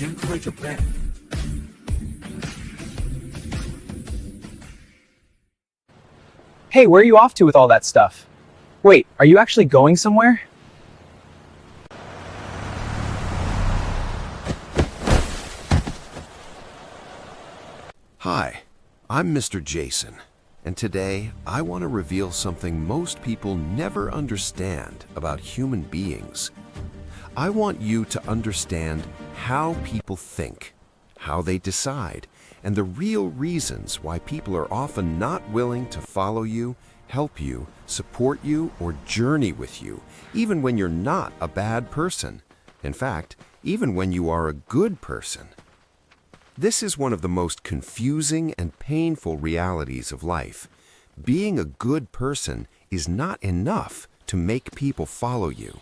incapable. Hey, where are you off to with all that stuff? Wait, are you actually going somewhere? Hi, I'm Mr. Jason, and today I want to reveal something most people never understand about human beings. I want you to understand how people think, how they decide, and the real reasons why people are often not willing to follow you, help you, support you, or journey with you, even when you're not a bad person. In fact, even when you are a good person. This is one of the most confusing and painful realities of life. Being a good person is not enough to make people follow you.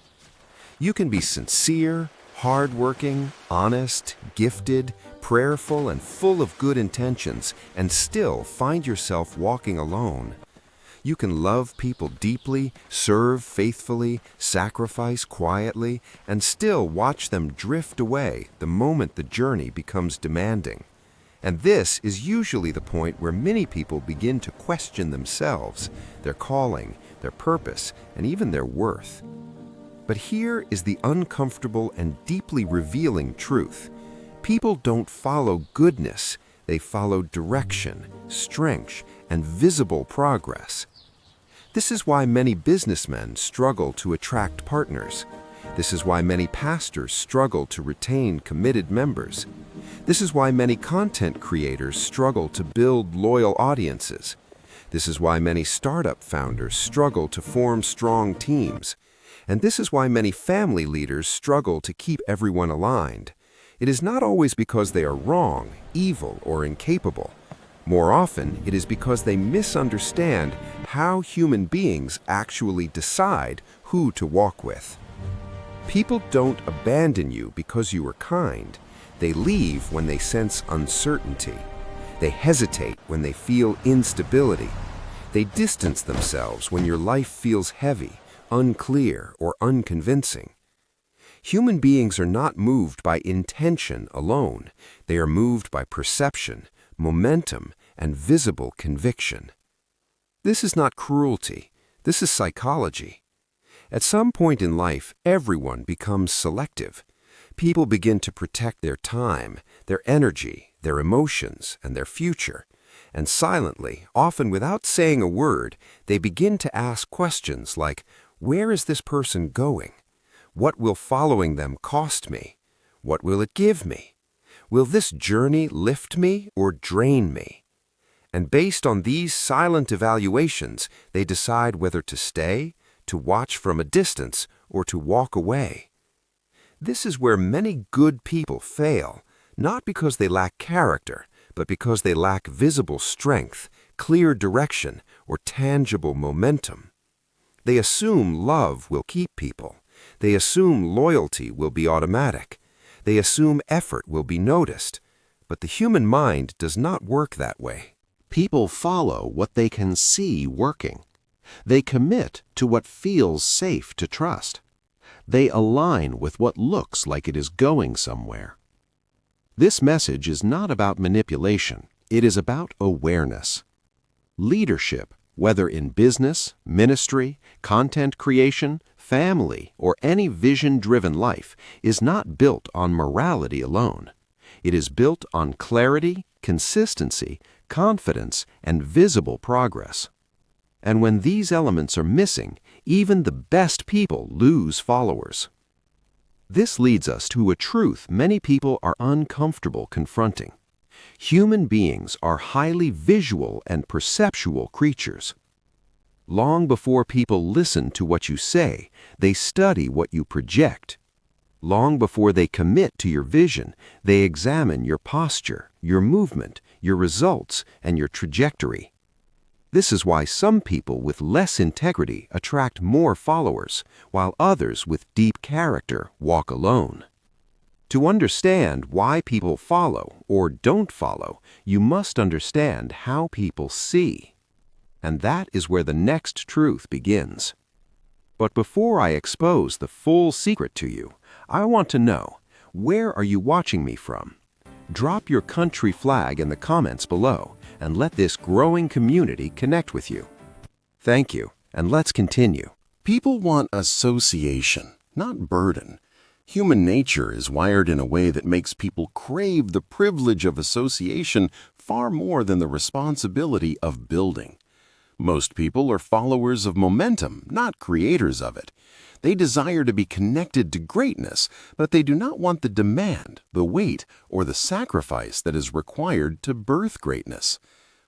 You can be sincere, hardworking, honest, gifted, prayerful, and full of good intentions, and still find yourself walking alone. You can love people deeply, serve faithfully, sacrifice quietly, and still watch them drift away the moment the journey becomes demanding. And this is usually the point where many people begin to question themselves, their calling, their purpose, and even their worth. But here is the uncomfortable and deeply revealing truth. People don't follow goodness, they follow direction, strength, and visible progress. This is why many businessmen struggle to attract partners. This is why many pastors struggle to retain committed members. This is why many content creators struggle to build loyal audiences. This is why many startup founders struggle to form strong teams. And this is why many family leaders struggle to keep everyone aligned. It is not always because they are wrong, evil, or incapable. More often, it is because they misunderstand how human beings actually decide who to walk with. People don't abandon you because you are kind. They leave when they sense uncertainty. They hesitate when they feel instability. They distance themselves when your life feels heavy, unclear, or unconvincing. Human beings are not moved by intention alone. They are moved by perception, momentum, and visible conviction. This is not cruelty. This is psychology. At some point in life, everyone becomes selective. People begin to protect their time, their energy, their emotions, and their future. And silently, often without saying a word, they begin to ask questions like, where is this person going? What will following them cost me? What will it give me? Will this journey lift me or drain me? And based on these silent evaluations, they decide whether to stay, to watch from a distance, or to walk away. This is where many good people fail, not because they lack character, but because they lack visible strength, clear direction, or tangible momentum. They assume love will keep people. They assume loyalty will be automatic. They assume effort will be noticed. But the human mind does not work that way. People follow what they can see working. They commit to what feels safe to trust. They align with what looks like it is going somewhere. This message is not about manipulation. It is about awareness. Leadership, whether in business, ministry, content creation, family, or any vision-driven life, is not built on morality alone. It is built on clarity, consistency, confidence, and visible progress. And when these elements are missing, even the best people lose followers. This leads us to a truth many people are uncomfortable confronting. Human beings are highly visual and perceptual creatures. Long before people listen to what you say, they study what you project. Long before they commit to your vision, they examine your posture, your movement, your results, and your trajectory. This is why some people with less integrity attract more followers, while others with deep character walk alone. To understand why people follow or don't follow, you must understand how people see. And that is where the next truth begins. But before I expose the full secret to you, I want to know, Where are you watching me from? Drop your country flag in the comments below and let this growing community connect with you. Thank you, and let's continue. People want association, not burden. Human nature is wired in a way that makes people crave the privilege of association far more than the responsibility of building. Most people are followers of momentum, not creators of it. They desire to be connected to greatness, but they do not want the demand, the weight, or the sacrifice that is required to birth greatness.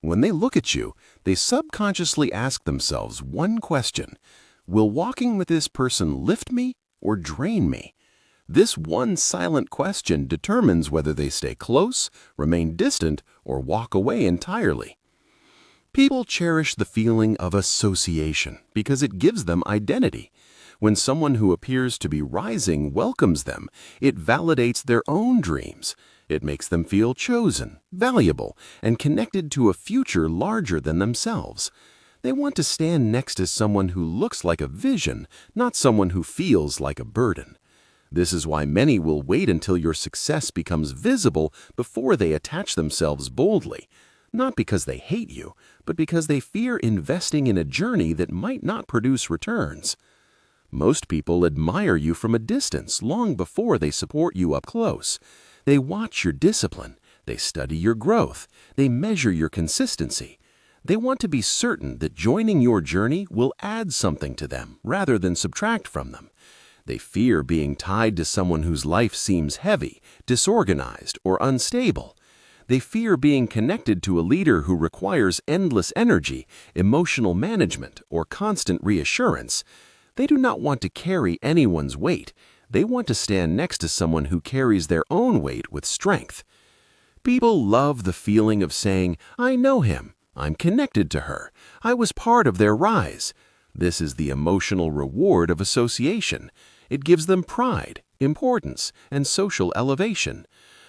When they look at you, they subconsciously ask themselves one question: will walking with this person lift me or drain me? This one silent question determines whether they stay close, remain distant, or walk away entirely. People cherish the feeling of association because it gives them identity. When someone who appears to be rising welcomes them, it validates their own dreams. It makes them feel chosen, valuable, and connected to a future larger than themselves. They want to stand next to someone who looks like a vision, not someone who feels like a burden. This is why many will wait until your success becomes visible before they attach themselves boldly. Not because they hate you, but because they fear investing in a journey that might not produce returns. Most people admire you from a distance long before they support you up close. They watch your discipline, they study your growth, they measure your consistency. They want to be certain that joining your journey will add something to them rather than subtract from them. They fear being tied to someone whose life seems heavy, disorganized, or unstable. They fear being connected to a leader who requires endless energy, emotional management, or constant reassurance. They do not want to carry anyone's weight. They want to stand next to someone who carries their own weight with strength. People love the feeling of saying, "I know him. I'm connected to her. I was part of their rise." This is the emotional reward of association. It gives them pride, importance, and social elevation.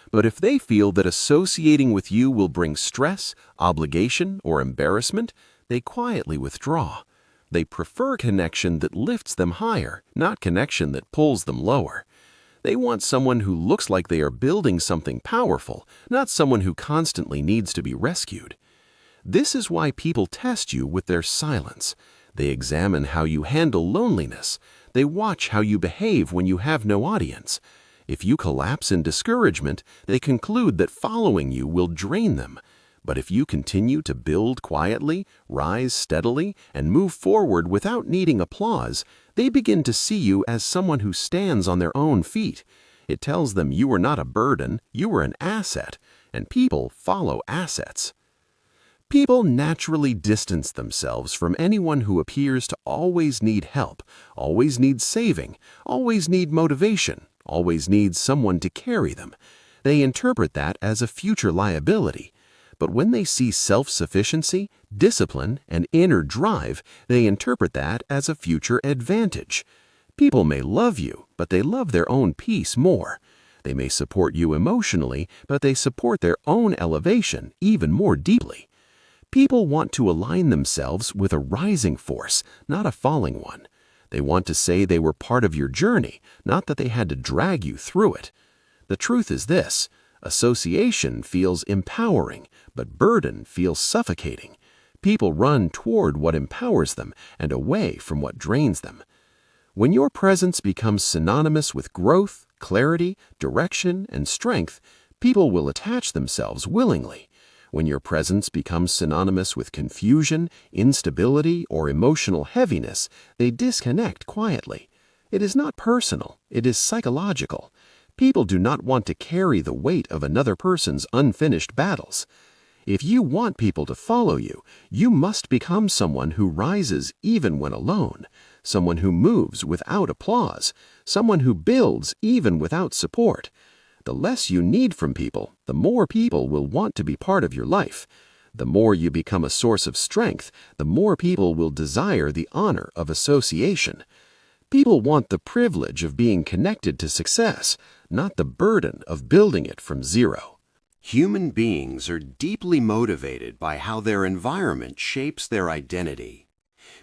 But if they feel that associating with you will bring stress, obligation, or embarrassment, they quietly withdraw. They prefer connection that lifts them higher, not connection that pulls them lower. They want someone who looks like they are building something powerful, not someone who constantly needs to be rescued. This is why people test you with their silence. They examine how you handle loneliness. They watch how you behave when you have no audience. If you collapse in discouragement, they conclude that following you will drain them. But if you continue to build quietly, rise steadily, and move forward without needing applause, they begin to see you as someone who stands on their own feet. It tells them you are not a burden, you are an asset, and people follow assets. People naturally distance themselves from anyone who appears to always need help, always need saving, always need motivation, always need someone to carry them. They interpret that as a future liability. But when they see self-sufficiency, discipline, and inner drive, they interpret that as a future advantage. People may love you, but they love their own peace more. They may support you emotionally, but they support their own elevation even more deeply. People want to align themselves with a rising force, not a falling one. They want to say they were part of your journey, not that they had to drag you through it. The truth is this: association feels empowering, but burden feels suffocating. People run toward what empowers them and away from what drains them. When your presence becomes synonymous with growth, clarity, direction, and strength, people will attach themselves willingly. When your presence becomes synonymous with confusion, instability, or emotional heaviness, they disconnect quietly. It is not personal, it is psychological. People do not want to carry the weight of another person's unfinished battles. If you want people to follow you, you must become someone who rises even when alone, someone who moves without applause, someone who builds even without support. The less you need from people, the more people will want to be part of your life. The more you become a source of strength, the more people will desire the honor of association. People want the privilege of being connected to success, not the burden of building it from zero. Human beings are deeply motivated by how their environment shapes their identity.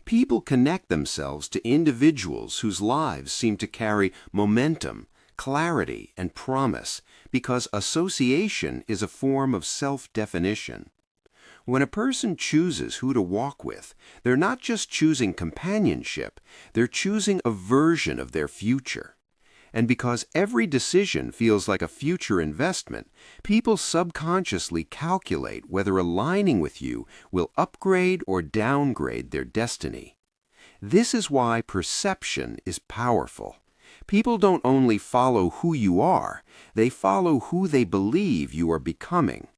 People connect themselves to individuals whose lives seem to carry momentum, clarity, and promise, because association is a form of self-definition. When a person chooses who to walk with, they're not just choosing companionship, they're choosing a version of their future. And because every decision feels like a future investment, people subconsciously calculate whether aligning with you will upgrade or downgrade their destiny. This is why perception is powerful. People don't only follow who you are, they follow who they believe you are becoming.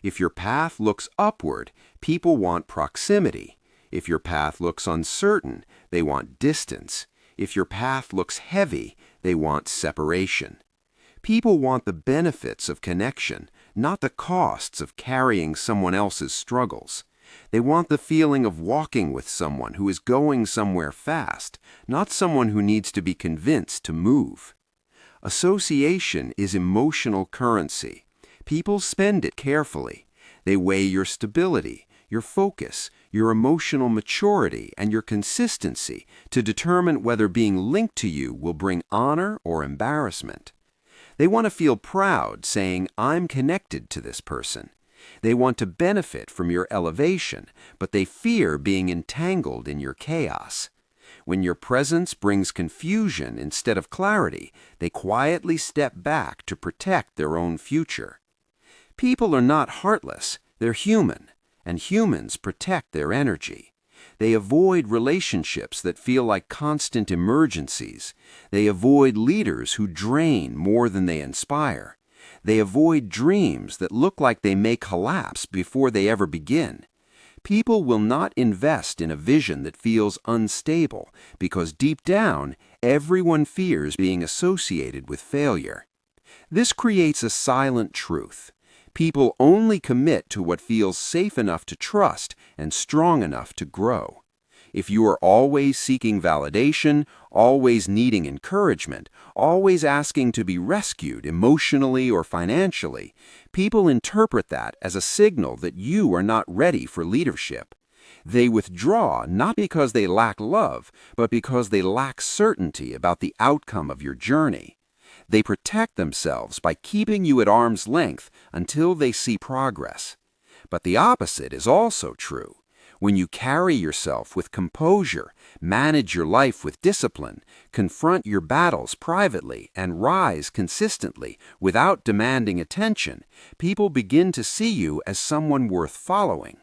If your path looks upward, people want proximity. If your path looks uncertain, they want distance. If your path looks heavy, they want separation. People want the benefits of connection, not the costs of carrying someone else's struggles. They want the feeling of walking with someone who is going somewhere fast, not someone who needs to be convinced to move. Association is emotional currency. People spend it carefully. They weigh your stability, your focus, your emotional maturity, and your consistency to determine whether being linked to you will bring honor or embarrassment. They want to feel proud, saying, "I'm connected to this person." They want to benefit from your elevation, but they fear being entangled in your chaos. When your presence brings confusion instead of clarity, they quietly step back to protect their own future. People are not heartless, they're human, and humans protect their energy. They avoid relationships that feel like constant emergencies. They avoid leaders who drain more than they inspire. They avoid dreams that look like they may collapse before they ever begin. People will not invest in a vision that feels unstable because deep down, everyone fears being associated with failure. This creates a silent truth. People only commit to what feels safe enough to trust and strong enough to grow. If you are always seeking validation, always needing encouragement, always asking to be rescued emotionally or financially, people interpret that as a signal that you are not ready for leadership. They withdraw not because they lack love, but because they lack certainty about the outcome of your journey. They protect themselves by keeping you at arm's length until they see progress. But the opposite is also true. When you carry yourself with composure, manage your life with discipline, confront your battles privately, and rise consistently without demanding attention, people begin to see you as someone worth following.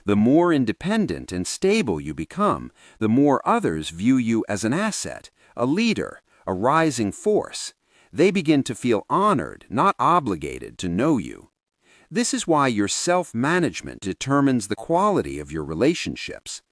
The more independent and stable you become, the more others view you as an asset, a leader, a rising force. They begin to feel honored, not obligated, to know you. This is why your self-management determines the quality of your relationships.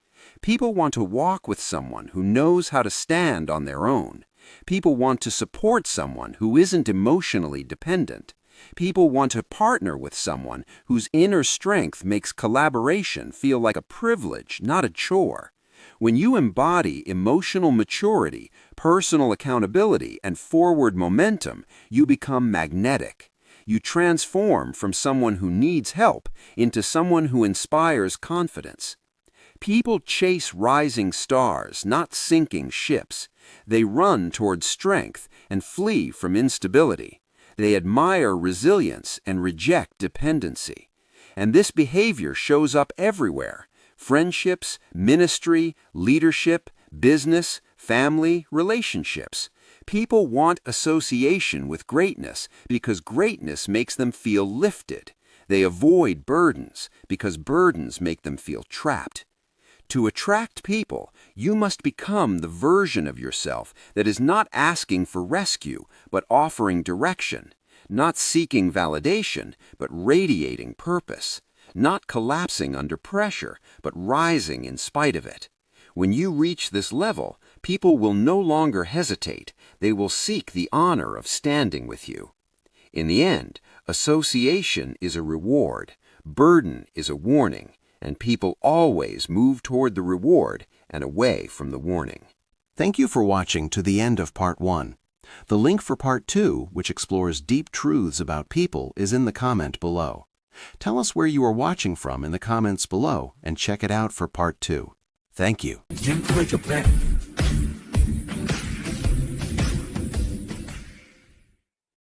People want to walk with someone who knows how to stand on their own. People want to support someone who isn't emotionally dependent. People want to partner with someone whose inner strength makes collaboration feel like a privilege, not a chore. When you embody emotional maturity, personal accountability, and forward momentum, you become magnetic. You transform from someone who needs help into someone who inspires confidence. People chase rising stars, not sinking ships. They run toward strength and flee from instability. They admire resilience and reject dependency. And this behavior shows up everywhere: friendships, ministry, leadership, business, family, relationships. People want association with greatness because greatness makes them feel lifted. They avoid burdens because burdens make them feel trapped. To attract people, you must become the version of yourself that is not asking for rescue, but offering direction, not seeking validation, but radiating purpose, not collapsing under pressure, but rising in spite of it. When you reach this level, people will no longer hesitate. They will seek the honor of standing with you. In the end, association is a reward, burden is a warning, and people always move toward the reward and away from the warning. Thank you for watching to the end of Part 1. The link for Part 2, which explores deep truths about people, is in the comment below. Tell us where you are watching from in the comments below and check it out for Part 2. Thank you. Incapable.